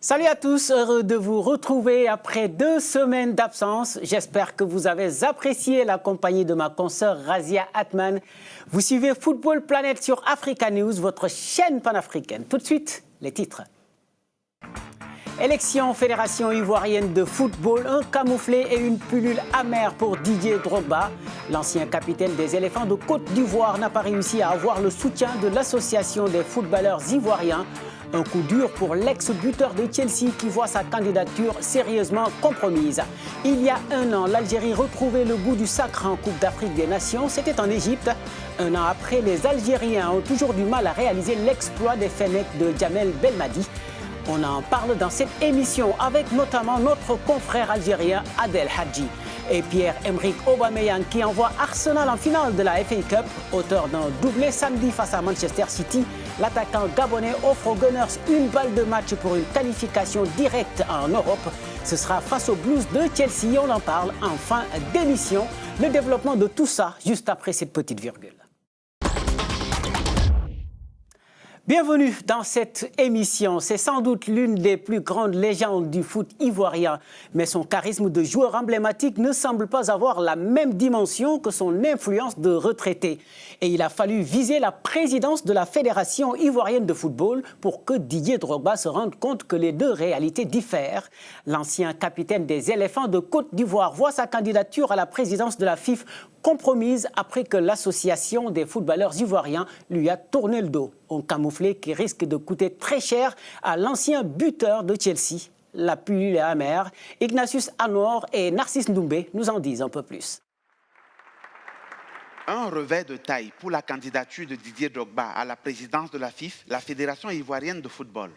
Salut à tous, heureux de vous retrouver après 2 semaines d'absence. J'espère que vous avez apprécié la compagnie de ma consoeur Razia Atman. Vous suivez Football Planet sur Africa News, votre chaîne panafricaine. Tout de suite, les titres. Élection Fédération ivoirienne de football, un camouflet et une pilule amère pour Didier Drogba. L'ancien capitaine des éléphants de Côte d'Ivoire n'a pas réussi à avoir le soutien de l'association des footballeurs ivoiriens. Un coup dur pour l'ex-buteur de Chelsea qui voit sa candidature sérieusement compromise. Il y a 1 an, l'Algérie retrouvait le goût du sacre en Coupe d'Afrique des Nations. C'était en Égypte. 1 an après, les Algériens ont toujours du mal à réaliser l'exploit des Fennecs de Djamel Belmadi. On en parle dans cette émission avec notamment notre confrère algérien Adel Hadji et Pierre-Emerick Aubameyang qui envoie Arsenal en finale de la FA Cup. Auteur d'un doublé samedi face à Manchester City, l'attaquant gabonais offre aux Gunners une balle de match pour une qualification directe en Europe. Ce sera face aux Blues de Chelsea. On en parle en fin d'émission. Le développement de tout ça juste après cette petite virgule. Bienvenue dans cette émission. C'est sans doute l'une des plus grandes légendes du foot ivoirien. Mais son charisme de joueur emblématique ne semble pas avoir la même dimension que son influence de retraité. Et il a fallu viser la présidence de la Fédération ivoirienne de football pour que Didier Drogba se rende compte que les deux réalités diffèrent. L'ancien capitaine des éléphants de Côte d'Ivoire voit sa candidature à la présidence de la FIFA compromise après que l'association des footballeurs ivoiriens lui a tourné le dos. Un camouflet qui risque de coûter très cher à l'ancien buteur de Chelsea. La pilule est amère. Ignatius Anor et Narcisse Ndoumbe nous en disent un peu plus. Un revers de taille pour la candidature de Didier Drogba à la présidence de la FIFA, la Fédération ivoirienne de football.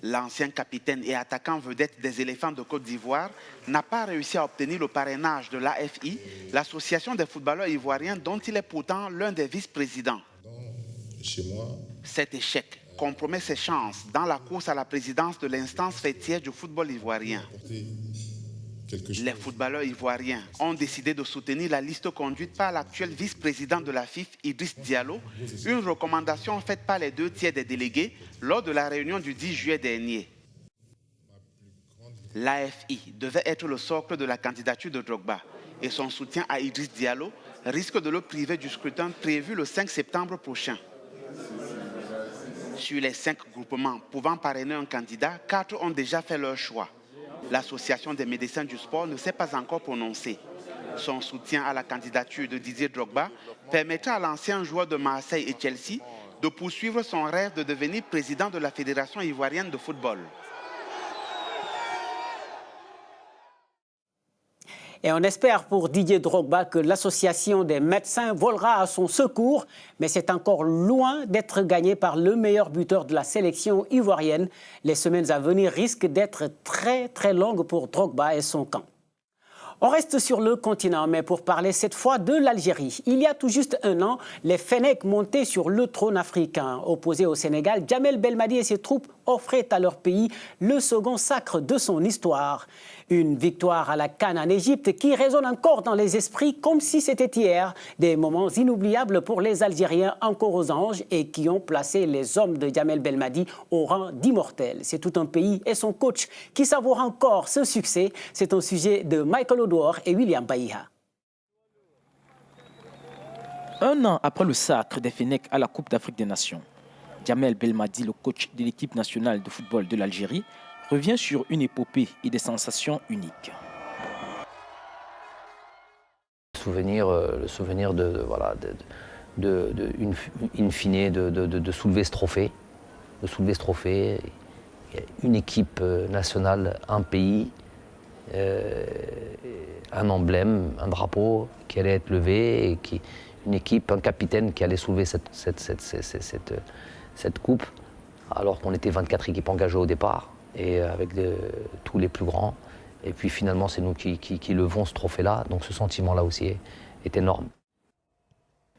L'ancien capitaine et attaquant vedette des éléphants de Côte d'Ivoire n'a pas réussi à obtenir le parrainage de l'AFI, l'association des footballeurs ivoiriens dont il est pourtant l'un des vice-présidents. Chez moi, cet échec compromet ses chances dans la course à la présidence de l'instance fêtière du football ivoirien. Les footballeurs ivoiriens ont décidé de soutenir la liste conduite par l'actuel vice-président de la FIFA, Idriss Diallo, une recommandation faite par les 2 tiers des délégués lors de la réunion du 10 juillet dernier. L'AFI devait être le socle de la candidature de Drogba et son soutien à Idriss Diallo risque de le priver du scrutin prévu le 5 septembre prochain. Sur les 5 groupements pouvant parrainer un candidat, 4 ont déjà fait leur choix. L'Association des médecins du sport ne s'est pas encore prononcée. Son soutien à la candidature de Didier Drogba permettra à l'ancien joueur de Marseille et Chelsea de poursuivre son rêve de devenir président de la Fédération ivoirienne de football. Et on espère pour Didier Drogba que l'association des médecins volera à son secours, mais c'est encore loin d'être gagné par le meilleur buteur de la sélection ivoirienne. Les semaines à venir risquent d'être très longues pour Drogba et son camp. On reste sur le continent, mais pour parler cette fois de l'Algérie. Il y a tout juste 1 an, les Fennecs montaient sur le trône africain. Opposés au Sénégal, Djamel Belmadi et ses troupes offraient à leur pays le second sacre de son histoire. Une victoire à la CAN en Égypte qui résonne encore dans les esprits comme si c'était hier. Des moments inoubliables pour les Algériens encore aux anges et qui ont placé les hommes de Djamel Belmadi au rang d'immortels. C'est tout un pays et son coach qui savoure encore ce succès. C'est un sujet de Michael Odouor et William Baïha. 1 an après le sacre des Fennecs à la Coupe d'Afrique des Nations, Djamel Belmadi, le coach de l'équipe nationale de football de l'Algérie, revient sur une épopée et des sensations uniques. Le souvenir in fine de soulever ce trophée. Il y a une équipe nationale, un pays, un emblème, un drapeau qui allait être levé, et une équipe, un capitaine qui allait soulever cette coupe, alors qu'on était 24 équipes engagées au départ, et avec tous les plus grands. Et puis finalement, c'est nous qui levons ce trophée-là, donc ce sentiment-là aussi est énorme.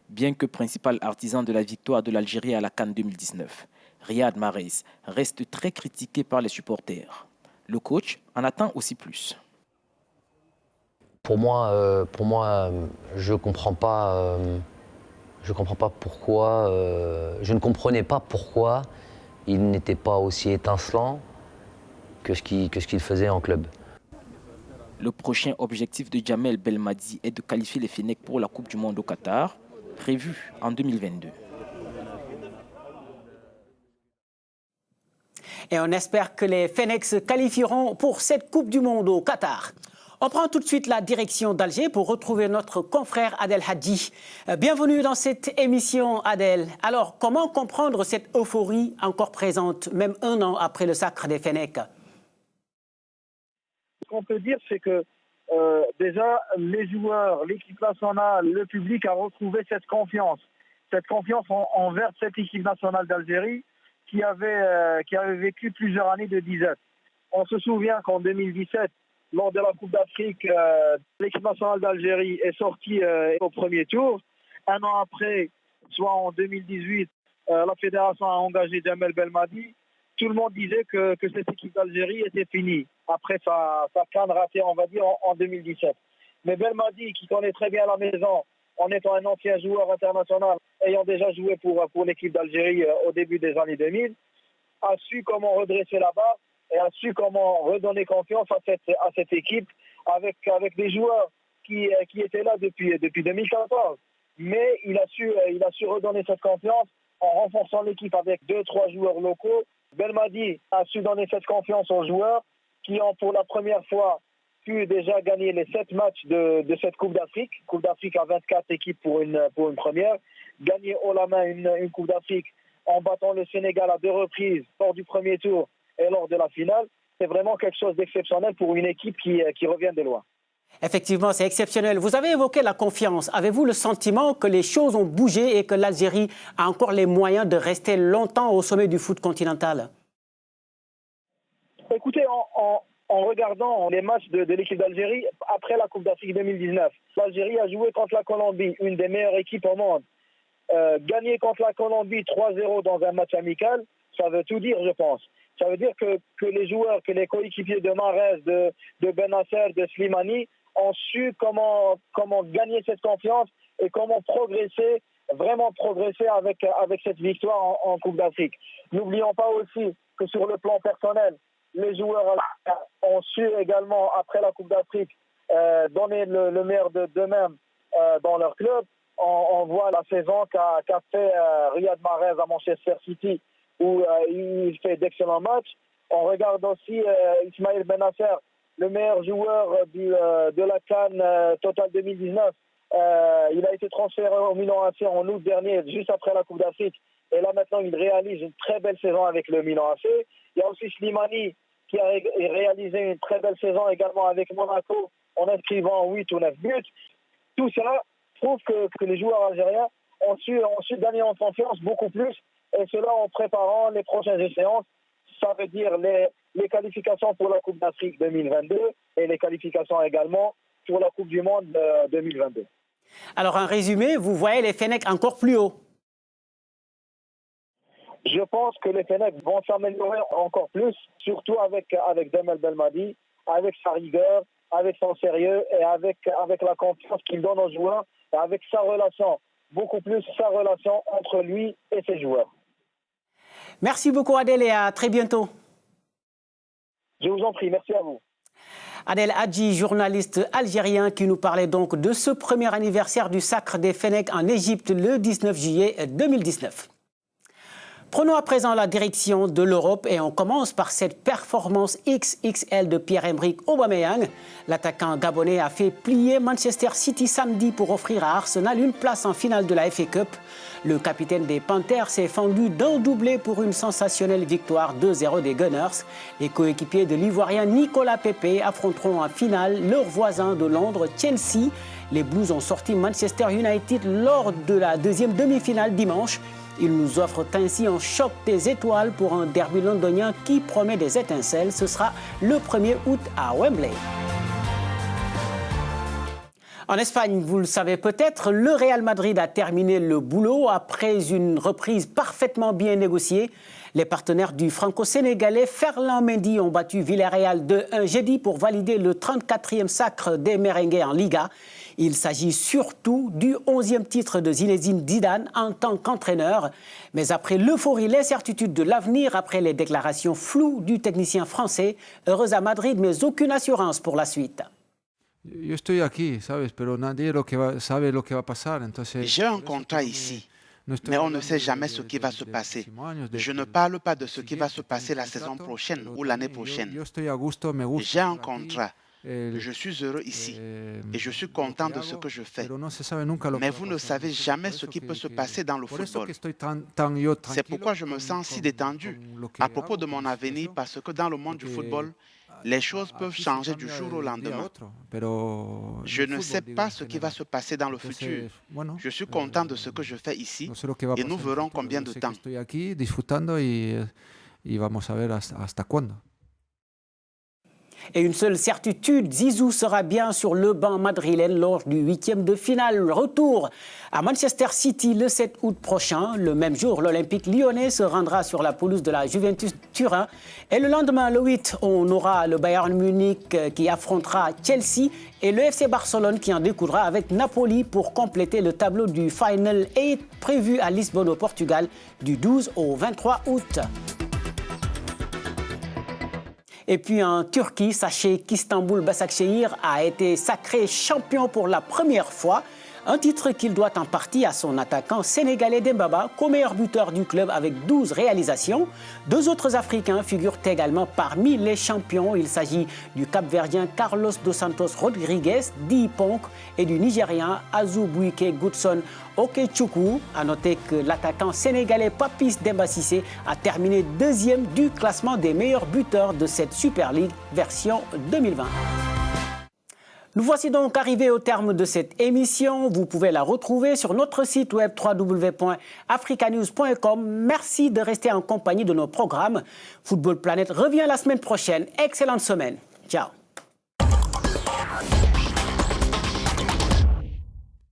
Bien que principal artisan de la victoire de l'Algérie à la CAN 2019, Riyad Mahrez reste très critiqué par les supporters. Le coach en attend aussi plus. Pour moi, je ne comprends pas pourquoi, je ne comprenais pas pourquoi il n'était pas aussi étincelant que ce qu'il faisait en club. Le prochain objectif de Djamel Belmadi est de qualifier les Fennecs pour la Coupe du Monde au Qatar, prévue en 2022. Et on espère que les Fennecs se qualifieront pour cette Coupe du Monde au Qatar. On prend tout de suite la direction d'Alger pour retrouver notre confrère Adel Hadji. Bienvenue dans cette émission, Adel. Alors, comment comprendre cette euphorie encore présente, même un an après le sacre des Fennecs? Ce qu'on peut dire, c'est que déjà, les joueurs, l'équipe nationale, le public a retrouvé cette confiance envers cette équipe nationale d'Algérie qui avait vécu plusieurs années de disette. On se souvient qu'en 2017, lors de la Coupe d'Afrique, l'équipe nationale d'Algérie est sortie au premier tour. Un an après, soit en 2018, la fédération a engagé Djamel Belmadi. Tout le monde disait que cette équipe d'Algérie était finie après sa canne ratée, on va dire, en 2017. Mais Belmadi, qui connaît très bien la maison, en étant un ancien joueur international, ayant déjà joué pour l'équipe d'Algérie au début des années 2000, a su comment redresser la barre et a su comment redonner confiance à cette équipe avec des joueurs qui étaient là depuis 2014. Mais il a su redonner cette confiance en renforçant l'équipe avec 2-3 joueurs locaux. Belmadi a su donner cette confiance aux joueurs qui ont pour la première fois pu déjà gagner les 7 matchs de cette Coupe d'Afrique. Coupe d'Afrique à 24 équipes pour une première. Gagner haut la main une Coupe d'Afrique en battant le Sénégal à 2 reprises lors du premier tour et lors de la finale. C'est vraiment quelque chose d'exceptionnel pour une équipe qui revient de loin. Effectivement, c'est exceptionnel. Vous avez évoqué la confiance. Avez-vous le sentiment que les choses ont bougé et que l'Algérie a encore les moyens de rester longtemps au sommet du foot continental? Écoutez, en regardant les matchs de l'équipe d'Algérie, après la Coupe d'Afrique 2019, l'Algérie a joué contre la Colombie, une des meilleures équipes au monde. Gagner contre la Colombie 3-0 dans un match amical, ça veut tout dire, je pense. Ça veut dire que les joueurs, que les coéquipiers de Mahrez, de Benasser, de Slimani ont su comment gagner cette confiance et comment vraiment progresser avec cette victoire en Coupe d'Afrique. N'oublions pas aussi que sur le plan personnel, les joueurs ont su également, après la Coupe d'Afrique, donner le meilleur d'eux-mêmes dans leur club. On voit la saison qu'a fait Riyad Mahrez à Manchester City, où il fait d'excellents matchs. On regarde aussi Ismaël Benasser, le meilleur joueur de la CAN Total 2019. Il a été transféré au Milan AC en août dernier, juste après la Coupe d'Afrique. Et là, maintenant, il réalise une très belle saison avec le Milan AC. Il y a aussi Slimani qui a réalisé une très belle saison également avec Monaco en inscrivant 8 ou 9 buts. Tout cela prouve que les joueurs algériens ont su gagner en confiance beaucoup plus. Et cela en préparant les prochaines échéances. Ça veut dire les qualifications pour la Coupe d'Afrique 2022 et les qualifications également pour la Coupe du Monde 2022. Alors, en résumé, vous voyez les Fennecs encore plus haut? Je pense que les Fennecs vont s'améliorer encore plus, surtout avec Djamel Belmadi, avec sa rigueur, avec son sérieux et avec la confiance qu'il donne aux joueurs et avec sa relation, beaucoup plus sa relation entre lui et ses joueurs. Merci beaucoup, Adel, et à très bientôt. Je vous en prie, merci à vous. Adel Hadji, journaliste algérien, qui nous parlait donc de ce premier anniversaire du sacre des Fennecs en Égypte le 19 juillet 2019. Prenons à présent la direction de l'Europe et on commence par cette performance XXL de Pierre-Emerick Aubameyang. L'attaquant gabonais a fait plier Manchester City samedi pour offrir à Arsenal une place en finale de la FA Cup. Le capitaine des Panthers s'est fendu d'un doublé pour une sensationnelle victoire 2-0 des Gunners. Les coéquipiers de l'Ivoirien Nicolas Pepe affronteront en finale leurs voisins de Londres, Chelsea. Les Blues ont sorti Manchester United lors de la deuxième demi-finale dimanche. Ils nous offrent ainsi un choc des étoiles pour un derby londonien qui promet des étincelles. Ce sera le 1er août à Wembley. En Espagne, vous le savez peut-être, le Real Madrid a terminé le boulot après une reprise parfaitement bien négociée. Les partenaires du franco-sénégalais Ferland Mendy ont battu Villarreal 2-1 jeudi pour valider le 34e sacre des Merengues en Liga. Il s'agit surtout du 11e titre de Zinedine Zidane en tant qu'entraîneur. Mais après l'euphorie, l'incertitude de l'avenir, après les déclarations floues du technicien français, heureux à Madrid, mais aucune assurance pour la suite. Yo estoy aquí, ¿sabes? Pero nadie sabe lo que va a pasar. Entonces, j'ai un contrat ici, mais on ne sait jamais ce qui va se passer. Je ne parle pas de ce qui va se passer la saison prochaine ou l'année prochaine. J'ai un contrat. Je suis heureux ici et je suis content de ce que je fais. Mais vous ne savez jamais ce qui peut se passer dans le football. C'est pourquoi je me sens si détendu à propos de mon avenir, parce que dans le monde du football, les choses peuvent changer du jour au lendemain. Je ne sais pas ce qui va se passer dans le futur. Je suis content de ce que je fais ici et nous verrons combien de temps. Et une seule certitude, Zizou sera bien sur le banc madrilène lors du 8e de finale. Retour à Manchester City le 7 août prochain. Le même jour, l'Olympique lyonnais se rendra sur la pelouse de la Juventus Turin. Et le lendemain, le 8, on aura le Bayern Munich qui affrontera Chelsea et le FC Barcelone qui en découdra avec Napoli pour compléter le tableau du Final 8 prévu à Lisbonne au Portugal du 12 au 23 août. Et puis en Turquie, sachez qu'Istanbul Başakşehir a été sacré champion pour la première fois. Un titre qu'il doit en partie à son attaquant sénégalais Dembaba, co-meilleur buteur du club avec 12 réalisations. 2 autres Africains figurent également parmi les champions. Il s'agit du Cap-Verdien Carlos dos Santos Rodriguez, dit Ponk, et du Nigérian Azubuike Goodson Okechukwu. A noter que l'attaquant sénégalais Papis Demba Cissé a terminé 2e du classement des meilleurs buteurs de cette Super League version 2020. Nous voici donc arrivés au terme de cette émission. Vous pouvez la retrouver sur notre site web www.africanews.com. Merci de rester en compagnie de nos programmes. Football Planet revient la semaine prochaine. Excellente semaine. Ciao.